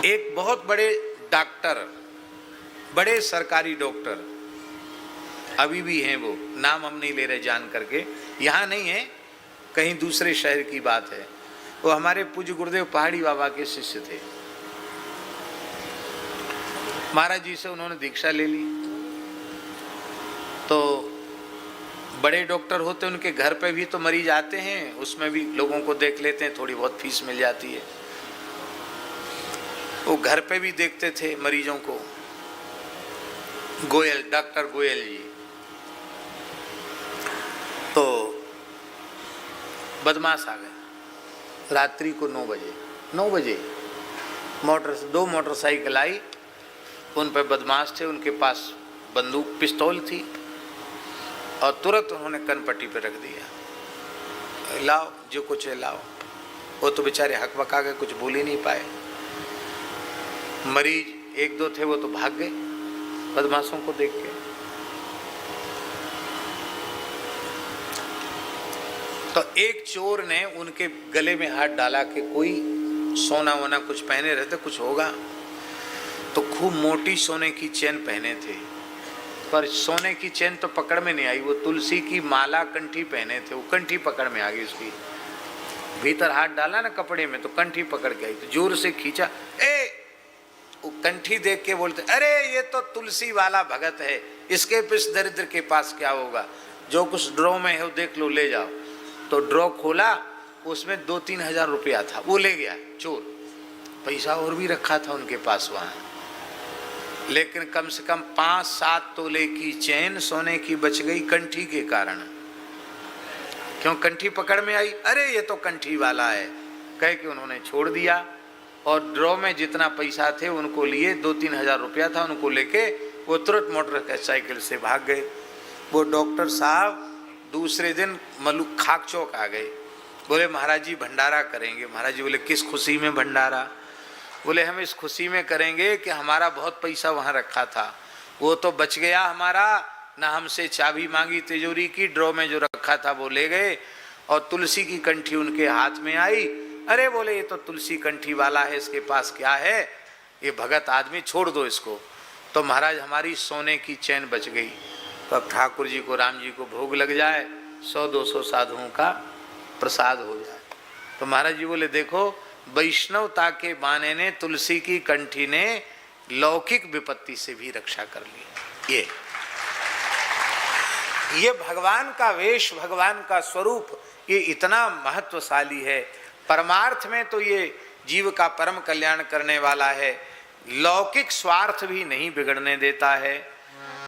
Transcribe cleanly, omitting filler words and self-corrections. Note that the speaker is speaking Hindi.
एक बहुत बड़े डॉक्टर, बड़े सरकारी डॉक्टर अभी भी हैं, वो नाम हम नहीं ले रहे जान करके, यहाँ नहीं है, कहीं दूसरे शहर की बात है। वो हमारे पूज्य गुरुदेव पहाड़ी बाबा के शिष्य थे। महाराज जी से उन्होंने दीक्षा ले ली। तो बड़े डॉक्टर होते, उनके घर पे भी तो मरीज आते हैं, उसमें भी लोगों को देख लेते हैं, थोड़ी बहुत फीस मिल जाती है। वो घर पे भी देखते थे मरीजों को। गोयल, डॉक्टर गोयल जी। तो बदमाश आ गए रात्रि को 9 बजे दो मोटरसाइकिल आई, उन पर बदमाश थे, उनके पास बंदूक पिस्तौल थी और तुरंत उन्होंने कनपट्टी पे रख दिया, लाओ जो कुछ है लाओ। वो तो बेचारे हक बका गए, कुछ बोल ही नहीं पाए। मरीज 1-2 थे, वो तो भाग गए बदमाशों को देख के। तो एक चोर ने उनके गले में हाथ डाला कि कोई सोना वोना कुछ पहने रहते, कुछ होगा। तो खूब मोटी सोने की चेन पहने थे, पर सोने की चेन तो पकड़ में नहीं आई। वो तुलसी की माला कंठी पहने थे, वो कंठी पकड़ में आ गई उसकी। भीतर हाथ डाला ना कपड़े में तो कंठी पकड़ के आई, तो जोर से खींचा। वो कंठी देख के बोलते, अरे ये तो तुलसी वाला भगत है, इसके पिस दरिद्र के पास क्या होगा, जो कुछ ड्रॉ में है वो देख लो, ले जाओ। तो ड्रॉ खोला, उसमें 2-3 हजार रुपया था, वो ले गया चोर। पैसा और भी रखा था उनके पास वहाँ, लेकिन कम से कम 5-7 तोले की चैन सोने की बच गई कंठी के कारण। क्यों? कंठी पकड़ में आई, अरे ये तो कंठी वाला है कह के उन्होंने छोड़ दिया। और ड्रॉ में जितना पैसा थे उनको लिए, 2-3 हजार रुपया था, उनको लेके वो तुरंत मोटरसाइकिल से भाग गए। वो डॉक्टर साहब दूसरे दिन मलुक खाक चौक आ गए, बोले महाराज जी भंडारा करेंगे। महाराज जी बोले किस खुशी में भंडारा? बोले हम इस खुशी में करेंगे कि हमारा बहुत पैसा वहाँ रखा था, वो तो बच गया हमारा, ना हमसे चाबी मांगी तिजोरी की, ड्रॉ में जो रखा था वो ले गए। और तुलसी की कंठी उनके हाथ में आई। अरे बोले ये तो तुलसी कंठी वाला है, इसके पास क्या है, ये भगत आदमी, छोड़ दो इसको। तो महाराज हमारी सोने की चैन बच गई। तो अब ठाकुर जी को, राम जी को भोग लग जाए, 100-200 साधुओं का प्रसाद हो जाए। तो महाराज जी बोले देखो, वैष्णवता के बाने ने, तुलसी की कंठी ने लौकिक विपत्ति से भी रक्षा कर ली। ये भगवान का वेश, भगवान का स्वरूप, ये इतना महत्वशाली है। परमार्थ में तो ये जीव का परम कल्याण करने वाला है, लौकिक स्वार्थ भी नहीं बिगड़ने देता है।